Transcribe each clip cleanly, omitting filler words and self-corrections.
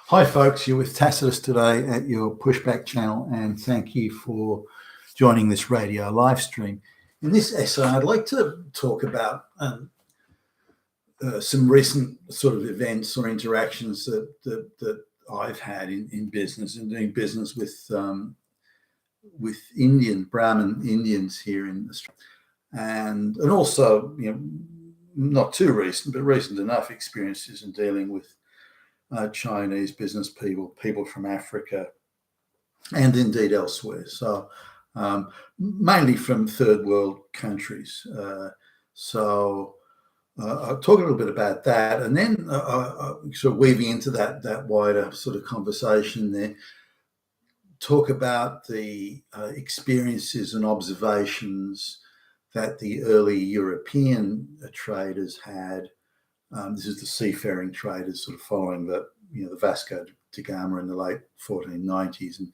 Hi, folks. You're with Tacitus today at your Pushback channel, and thank you for joining this radio live stream. In this essay, I'd like to talk about some recent sort of events or interactions that I've had in business and doing business with Brahmin Indians here in Australia, and also not too recent, but recent enough experiences in dealing with Chinese business people from Africa, and indeed elsewhere. So mainly from third world countries. I'll talk a little bit about that, and then sort of weaving into that wider sort of conversation there, talk about the experiences and observations that the early European traders had. This is the seafaring traders sort of following the Vasco da Gama in the late 1490s and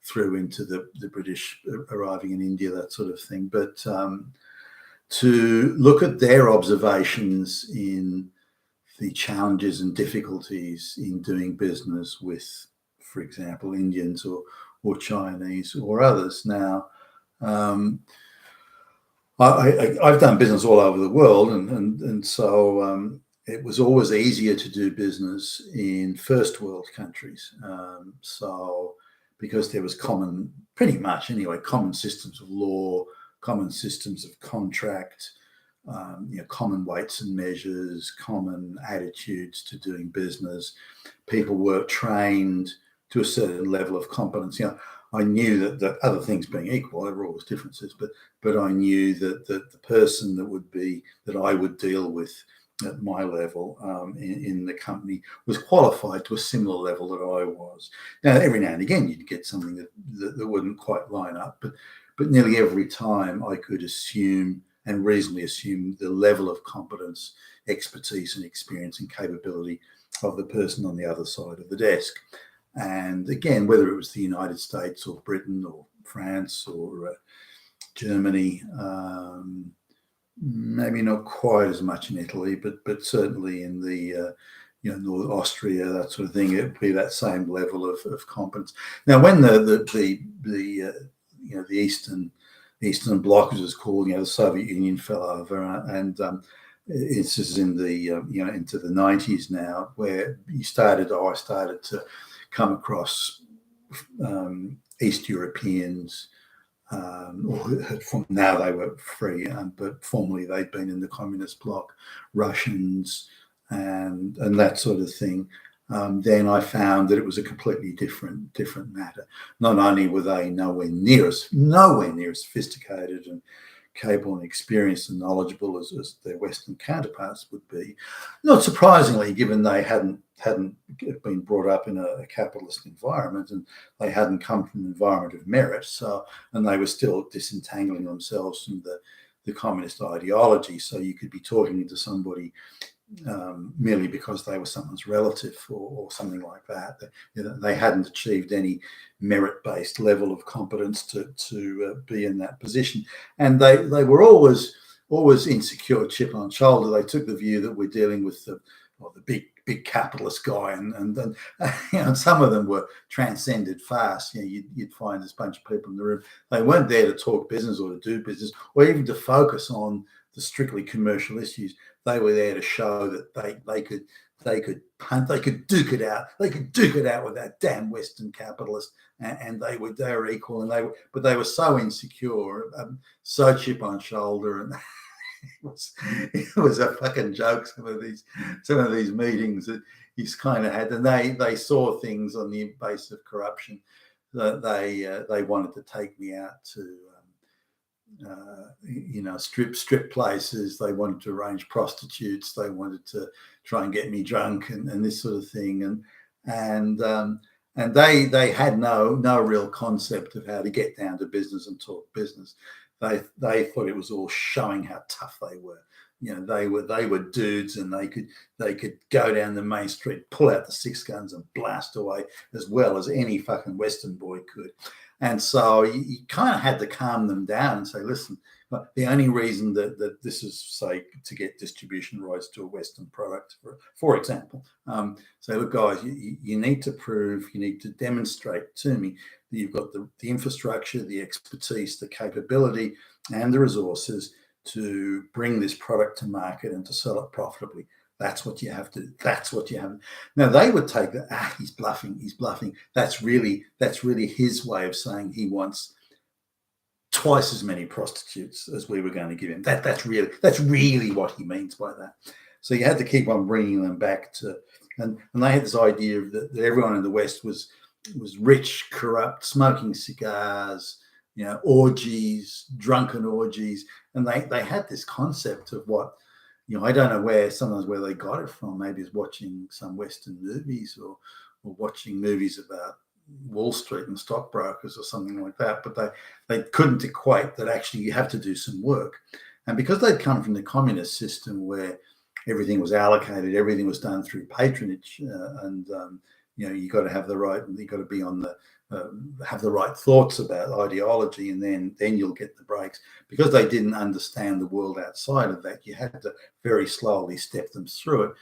through into the British arriving in India, that sort of thing. But to look at their observations in the challenges and difficulties in doing business with, for example, Indians or Chinese or others. Now, I've done business all over the world, and so it was always easier to do business in first world countries. So because there was pretty much anyway, common systems of law, common systems of contract, common weights and measures, common attitudes to doing business. People were trained to a certain level of competence. I knew that other things being equal, there were always differences, but I knew that the person that I would deal with at my level in the company was qualified to a similar level that I was. Now, every now and again, you'd get something that wouldn't quite line up, but nearly every time I could assume and reasonably assume the level of competence, expertise and experience and capability of the person on the other side of the desk. And again, whether it was the United States or Britain or France or Germany, maybe not quite as much in Italy, but certainly in the North Austria, that sort of thing, it would be that same level of competence. Now, when the Eastern Bloc, as it's called, the Soviet Union fell over, and it's just in the into the 90s now, where I started to come across East Europeans. From now they were free, but formerly they'd been in the communist bloc, Russians and that sort of thing. Then I found that it was a completely different matter. Not only were they nowhere near as sophisticated and capable and experienced and knowledgeable as their Western counterparts would be, not surprisingly, given they hadn't been brought up in a capitalist environment and they hadn't come from an environment of merit. And they were still disentangling themselves from the communist ideology. So you could be talking to somebody merely because they were someone's relative or something like that. They hadn't achieved any merit-based level of competence to be in that position, and they were always insecure, chip on shoulder. They took the view that we're dealing with the big capitalist guy, and some of them were transcended fast. You'd find this bunch of people in the room. They weren't there to talk business or to do business or even to focus on the strictly commercial issues. They were there to show that they could punt, they could duke it out, with that damn Western capitalist, and they were equal, but they were so insecure, so chip on shoulder, and it was a fucking joke. Some of these meetings that he's kind of had, and they saw things on the base of corruption that they wanted to take me out to. Strip places. They wanted to arrange prostitutes. They wanted to try and get me drunk and this sort of thing. And they had no real concept of how to get down to business and talk business. They thought it was all showing how tough they were. They were dudes, and they could go down the main street, pull out the 6 guns and blast away as well as any fucking Western boy could. And so you kind of had to calm them down and say, listen, But the only reason that this is, say, to get distribution rights to a Western product, for example. So look, guys, you need to prove, you need to demonstrate to me that you've got the infrastructure, the expertise, the capability, and the resources to bring this product to market and to sell it profitably. That's what you have to. That's what you have. Now they would take that. He's bluffing. He's bluffing. That's really his way of saying he wants twice as many prostitutes as we were going to give him. That's really what he means by that. So you had to keep on bringing them back to, and they had this idea of that everyone in the West was rich, corrupt, smoking cigars, orgies, drunken orgies, and they had this concept of what. I don't know sometimes where they got it from. Maybe it's watching some Western movies or watching movies about Wall Street and stockbrokers or something like that. But they couldn't equate that actually you have to do some work. And because they'd come from the communist system where everything was allocated, everything was done through patronage, and you got to have the right, you got to be on the have the right thoughts about ideology, and then you'll get the breaks. Because they didn't understand the world outside of that, you had to very slowly step them through it.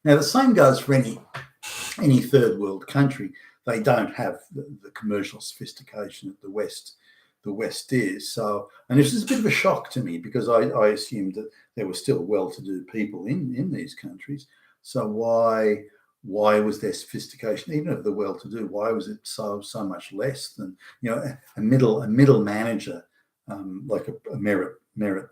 Now the same goes for any third world country. They don't have the commercial sophistication that the West is. So, and this is a bit of a shock to me, because I assumed that there were still well-to-do people in these countries. So why was there sophistication, even of the well-to-do? Why was it so much less than a middle manager, like a merit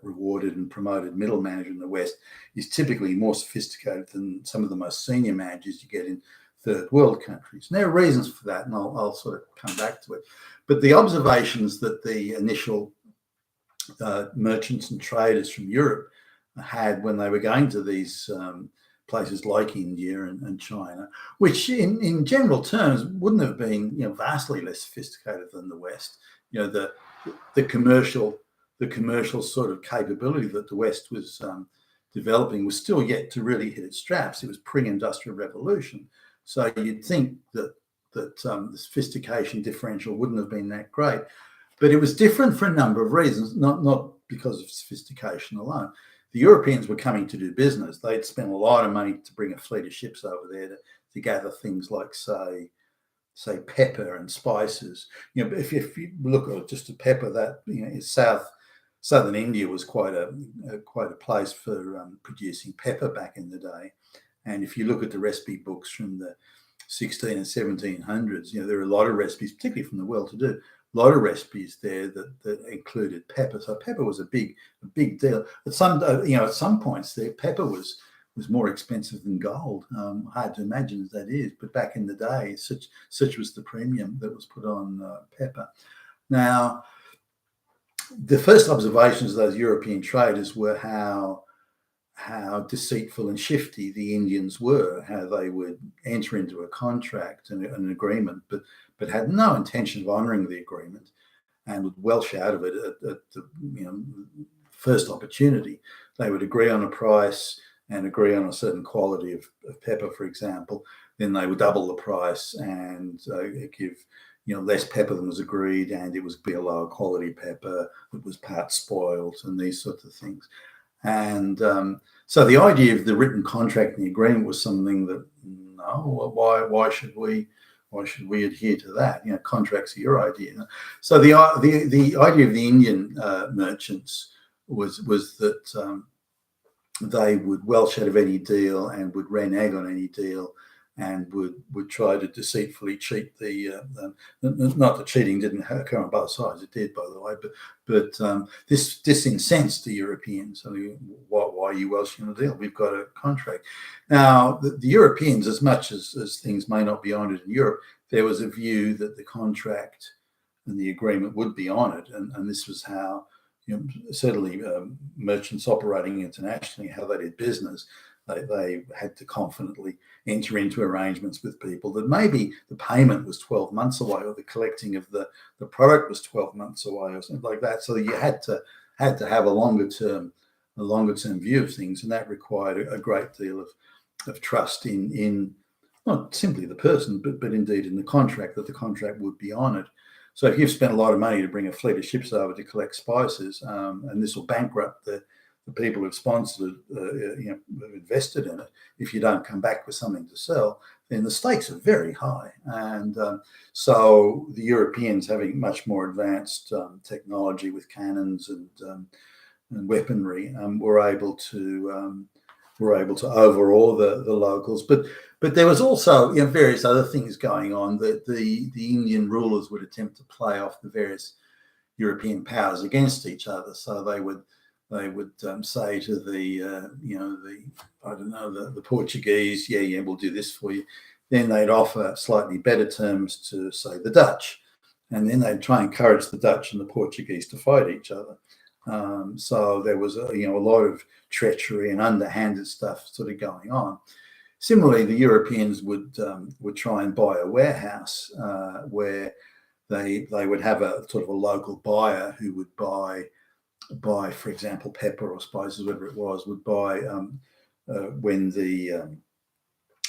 rewarded and promoted middle manager in the West is typically more sophisticated than some of the most senior managers you get in third world countries. And there are reasons for that, and I'll sort of come back to it. But the observations that the initial merchants and traders from Europe had when they were going to these places like India and China, which in general terms wouldn't have been vastly less sophisticated than the West. The commercial sort of capability that the West was developing was still yet to really hit its straps. It was pre-industrial revolution, so you'd think that the sophistication differential wouldn't have been that great, but it was different for a number of reasons, not because of sophistication alone. The Europeans were coming to do business. They'd spent a lot of money to bring a fleet of ships over there to gather things like, say pepper and spices. If you look at just a pepper, that southern India was quite a place for producing pepper back in the day. And if you look at the recipe books from the 16 and 1700s, there are a lot of recipes, particularly from the well-to-do, a lot of recipes there that included pepper. So pepper was a big deal. At some points there, pepper was more expensive than gold. Hard to imagine as that is, but back in the day, such was the premium that was put on pepper. Now, the first observations of those European traders were how deceitful and shifty the Indians were, how they would enter into a contract and an agreement, but had no intention of honouring the agreement, and would welsh out of it at the first opportunity. They would agree on a price and agree on a certain quality of pepper, for example. Then they would double the price and give less pepper than was agreed, and it was be a lower quality pepper that was part spoiled, and these sorts of things. And so the idea of the written contract and the agreement was something that why should we adhere to that? Contracts are your idea. So the idea of the Indian merchants was that they would welsh out of any deal and would renege on any deal, and would try to deceitfully cheat not that cheating didn't occur on both sides, it did, by the way, but this incensed the Europeans. I mean, why are you welshing on the deal? We've got a contract. Now, the Europeans, as much as things may not be honoured in Europe, there was a view that the contract and the agreement would be honoured, and this was how certainly merchants operating internationally, how they did business. They had to confidently enter into arrangements with people that maybe the payment was 12 months away, or the collecting of the product was 12 months away, or something like that. So you had to have a longer term view of things, and that required a great deal of trust in not simply the person, but indeed in the contract, that the contract would be honoured. So if you've spent a lot of money to bring a fleet of ships over to collect spices, and this will bankrupt the people who've sponsored it, who've invested in it, if you don't come back with something to sell, then the stakes are very high. And so the Europeans, having much more advanced technology with cannons and weaponry, were able to overawe the locals. But there was also various other things going on that the Indian rulers would attempt to play off the various European powers against each other. So they would say to the Portuguese, yeah, we'll do this for you. Then they'd offer slightly better terms to, say, the Dutch, and then they'd try and encourage the Dutch and the Portuguese to fight each other. So there was a lot of treachery and underhanded stuff sort of going on. Similarly, the Europeans would try and buy a warehouse where they would have a sort of a local buyer who would buy, for example, pepper or spices, whatever it was, would buy when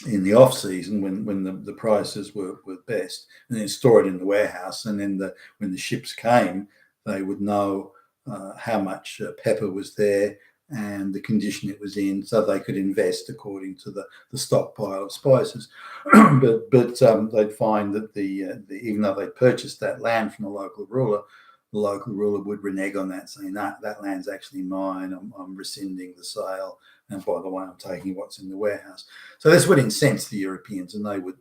in the off season when the prices were best, and then store it in the warehouse. And then when the ships came, they would know how much pepper was there and the condition it was in, so they could invest according to the stockpile of spices. but they'd find that even though they purchased that land from a local ruler, the local ruler would renege on that, saying that land's actually mine. I'm rescinding the sale, and by the way, I'm taking what's in the warehouse. So this would incense the Europeans, and they would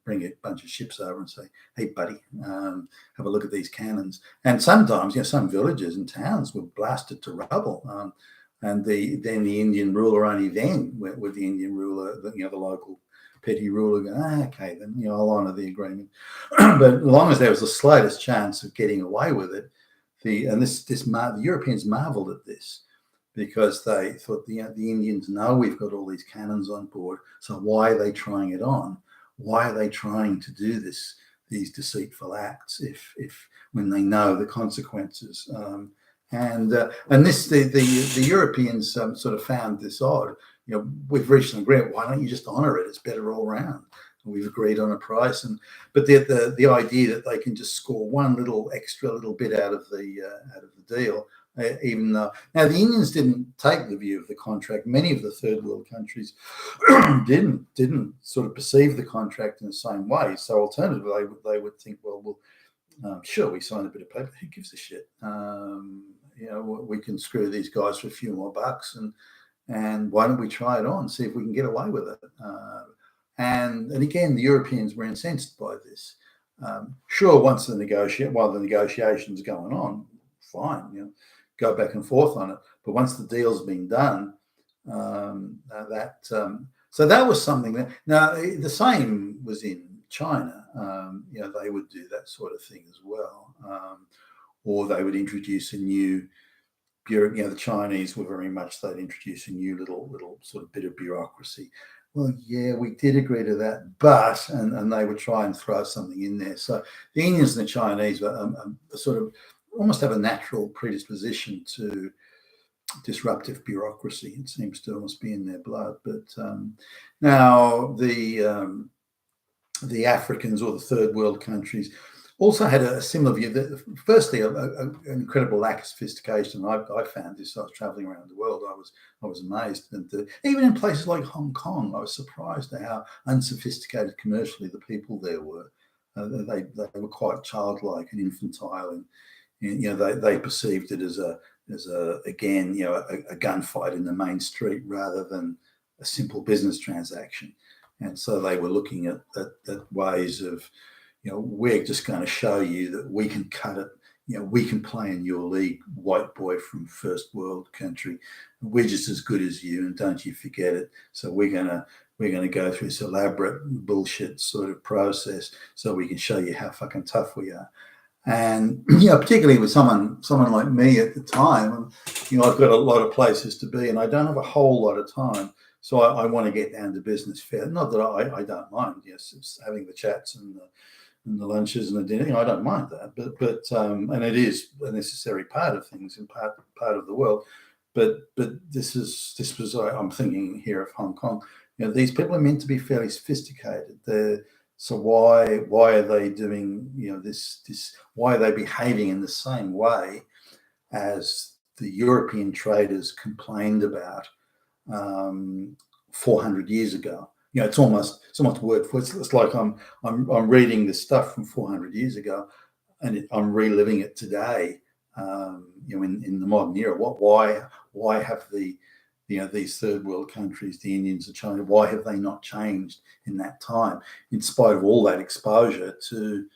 bring a bunch of ships over and say, hey, buddy, have a look at these cannons. And sometimes, some villages and towns were blasted to rubble. And then the Indian ruler, only then would the Indian ruler, the local petty ruler, go, okay, then, I'll honour the agreement. But as long as there was the slightest chance of getting away with it, the Europeans marvelled at this, because they thought, the Indians know we've got all these cannons on board, so why are they trying it on? Why are they trying to do these deceitful acts if when they know the consequences? And the Europeans sort of found this odd. We've reached an agreement. Why don't you just honour it? It's better all round. We've agreed on a price, but the idea that they can just score one little extra little bit out of the deal, even though now the Indians didn't take the view of the contract. Many of the third world countries didn't sort of perceive the contract in the same way. So alternatively, they would think, well, sure, we signed a bit of paper. Who gives a shit? We can screw these guys for a few more bucks, and why don't we try it on, see if we can get away with it? And again, the Europeans were incensed by this. Sure, while the negotiations going on, fine, go back and forth on it. But once the deal's been done, so that was something that. Now the same was in China. They would do that sort of thing as well, or they would introduce a new. The Chinese were very much, they'd introduce a new little sort of bit of bureaucracy. Well, yeah, we did agree to that, but, and they would try and throw something in there. So the Indians and the Chinese were sort of almost have a natural predisposition to disruptive bureaucracy. It seems to almost be in their blood. But now the Africans or the third world countries also had a similar view. That firstly, an incredible lack of sophistication. I found this. I was traveling around the world. I was amazed, and even in places like Hong Kong, I was surprised at how unsophisticated commercially the people there were. They were quite childlike and infantile, and they perceived it as a gunfight in the main street rather than a simple business transaction. And so they were looking at ways of, we're just going to show you that we can cut it. We can play in your league, white boy from first world country. We're just as good as you, and don't you forget it. So we're gonna go through this elaborate bullshit sort of process so we can show you how fucking tough we are. And particularly with someone like me at the time, I've got a lot of places to be, and I don't have a whole lot of time. So I want to get down to business fair. Not that I don't mind. Yes, it's having the chats and the lunches and the dinner. I don't mind that. But and it is a necessary part of things in part of the world. But this was I'm thinking here of Hong Kong. These people are meant to be fairly sophisticated. So why are they doing, this? Why are they behaving in the same way as the European traders complained about 400 years ago? It's almost word for word. It's like I'm reading this stuff from 400 years ago, and I'm reliving it today. In the modern era. Why have these third world countries, the Indians and China, why have they not changed in that time, in spite of all that exposure to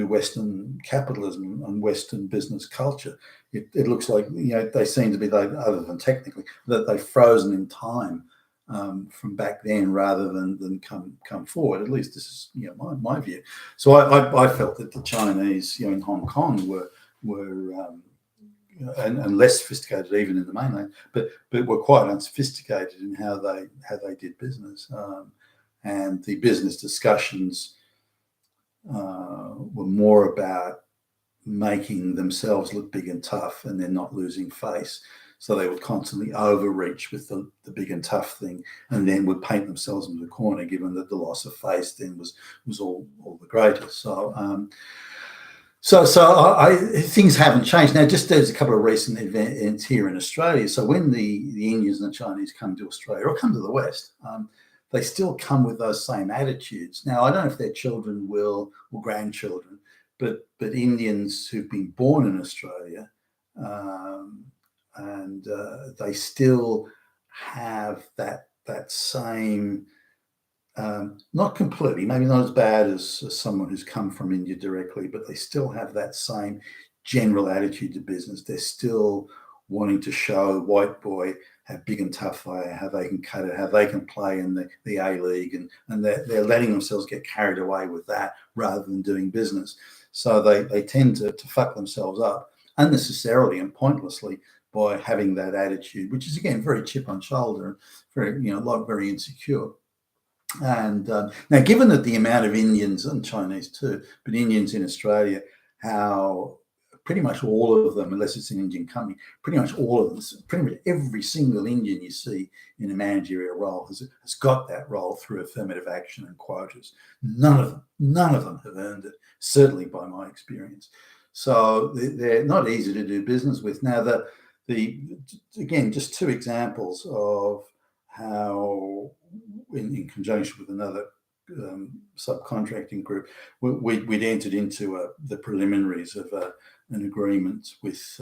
Western capitalism and Western business culture? It looks like they seem to be, other than technically, that they've frozen in time from back then rather than come forward. At least this is my view. So I felt that the Chinese in Hong Kong were and less sophisticated even in the mainland, but were quite unsophisticated in how they did business, and the business discussions were more about making themselves look big and tough and then not losing face. So they would constantly overreach with the big and tough thing, and then would paint themselves into a corner, given that the loss of face then was all the greater. So things haven't changed. Now, just there's a couple of recent events here in Australia. So when the Indians and the Chinese come to Australia or come to the West, they still come with those same attitudes. Now, I don't know if their children or grandchildren, but Indians who've been born in Australia, and they still have that same, not completely, maybe not as bad as someone who's come from India directly, but they still have that same general attitude to business. They're still wanting to show white boy how big and tough they are, how they can cut it, how they can play in the A-League, and they're letting themselves get carried away with that rather than doing business. So they tend to fuck themselves up unnecessarily and pointlessly by having that attitude, which is, again, very chip on shoulder, very insecure. And now, given that the amount of Indians and Chinese too, but Indians in Australia, how pretty much all of them, unless it's an Indian company, pretty much all of them, pretty much every single Indian you see in a managerial role has got that role through affirmative action and quotas. None of them have earned it, certainly by my experience. So they're not easy to do business with. Now, again, just two examples of how, in conjunction with another subcontracting group, we'd entered into the preliminaries of an agreement with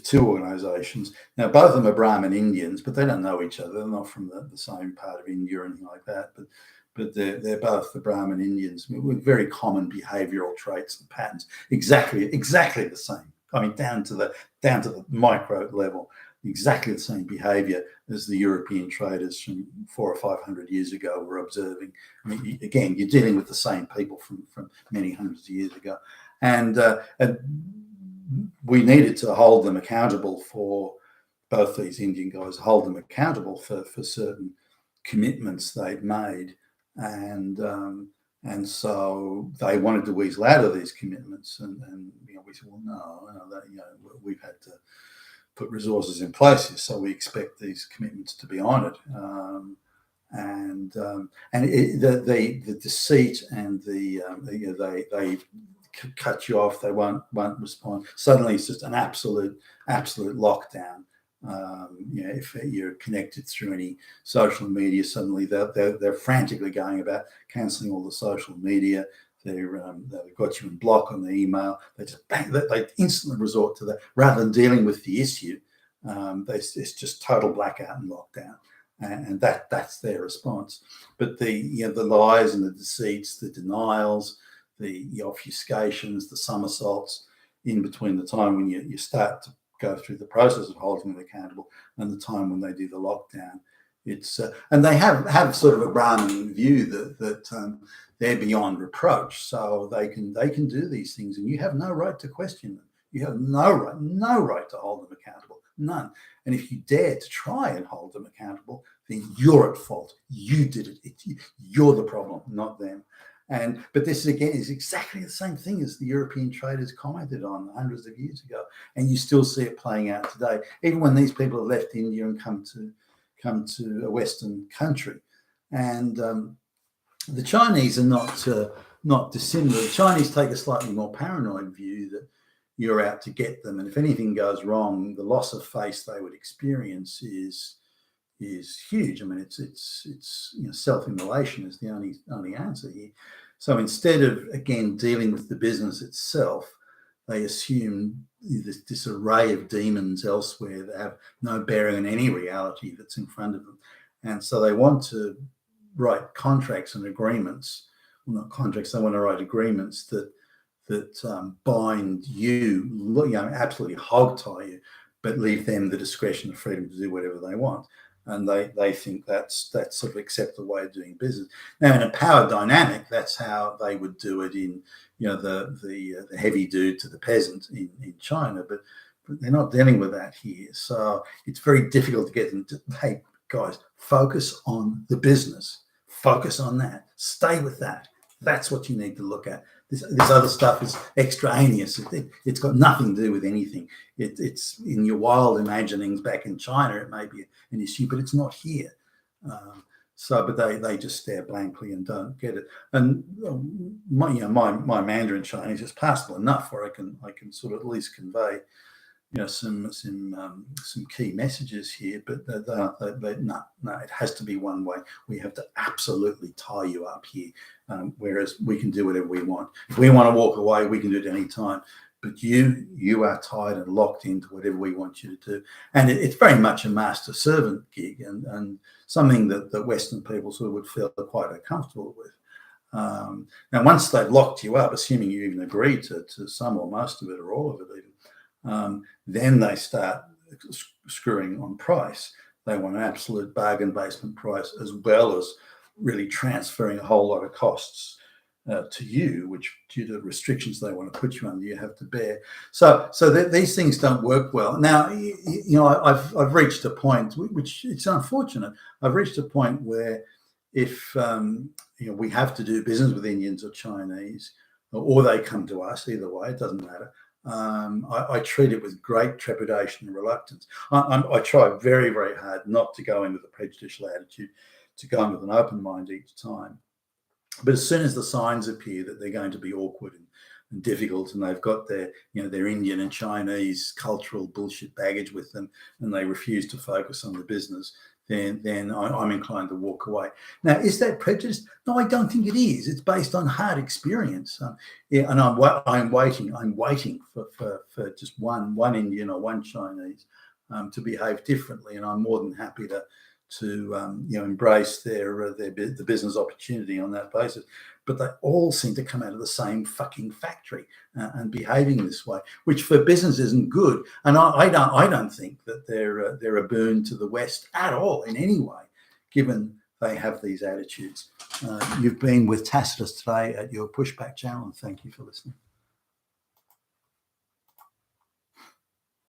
two organisations. Now, both of them are Brahmin Indians, but they don't know each other. They're not from the same part of India or anything like that. But they're both the Brahmin Indians with very common behavioural traits and patterns, exactly the same. I mean, down to the micro level, exactly the same behaviour as the European traders from 400 or 500 years ago were observing. I mean, again, you're dealing with the same people from many hundreds of years ago, and we needed to hold them accountable for, both these Indian guys, hold them accountable for certain commitments they'd made, and so they wanted to weasel out of these commitments, and we said, well, no, we've had to put resources in place here, so we expect these commitments to be honoured. The deceit and they cut you off, they won't respond. Suddenly, it's just an absolute lockdown. If you're connected through any social media, suddenly they're frantically going about cancelling all the social media. They've got you in block on the email. They just they instantly resort to that rather than dealing with the issue. It's just total blackout and lockdown, and that's their response. But the lies and the deceits, the denials, the obfuscations, the somersaults in between the time when you start to go through the process of holding them accountable and the time when they do the lockdown, it's and they have sort of a Brahmin view that they're beyond reproach, so they can do these things, and you have no right to question them. You have no right to hold them accountable, none. And if you dare to try and hold them accountable, then you're at fault. You did it. You're the problem, not them. But this again is exactly the same thing as the European traders commented on hundreds of years ago, and you still see it playing out today. Even when these people have left India and come to a Western country, and The Chinese are not dissimilar. The Chinese take a slightly more paranoid view that you're out to get them, and if anything goes wrong, the loss of face they would experience is huge. I mean, it's self-immolation is the only answer here. So instead of again dealing with the business itself, they assume this array of demons elsewhere that have no bearing on any reality that's in front of them, and so they want to write contracts and agreements. Well, not contracts. They want to write agreements that bind you, absolutely hog tie you, but leave them the discretion and freedom to do whatever they want. And they think that's sort of acceptable way of doing business. Now, in a power dynamic, that's how they would do it in, the heavy dude to the peasant in China, but they're not dealing with that here. So it's very difficult to get them to, hey, guys, focus on the business. Focus on that. Stay with that. That's what you need to look at. This other stuff is extraneous. It's got nothing to do with anything. It's in your wild imaginings back in China. It may be an issue, but it's not here. But they just stare blankly and don't get it. And my Mandarin Chinese is passable enough where I can sort of at least convey some key messages here, but no, it has to be one way. We have to absolutely tie you up here, whereas we can do whatever we want. If we want to walk away, we can do it any time. But you are tied and locked into whatever we want you to do, and it's very much a master-servant gig, and something that Western people sort of would feel quite uncomfortable with. Now, once they've locked you up, assuming you even agree to some or most of it or all of it even, then they start screwing on price. They want an absolute bargain basement price, as well as really transferring a whole lot of costs to you, which due to restrictions they want to put you under, you have to bear. So these things don't work well. Now, I've reached a point, which it's unfortunate. I've reached a point where if we have to do business with Indians or Chinese, or they come to us, either way, it doesn't matter. I treat it with great trepidation and reluctance. I try very, very hard not to go in with a prejudicial attitude, to go in with an open mind each time. But as soon as the signs appear that they're going to be awkward and difficult, and they've got their Indian and Chinese cultural bullshit baggage with them, and they refuse to focus on the business, then I'm inclined to walk away. Now, is that prejudice? No, I don't think it is. It's based on hard experience. And I'm waiting for just one Indian or one Chinese to behave differently, and I'm more than happy to embrace the business opportunity on that basis. But they all seem to come out of the same fucking factory and behaving this way, which for business isn't good. And I don't think that they're a boon to the West at all in any way, given they have these attitudes. You've been with Tacitus today at your Pushback channel, and thank you for listening.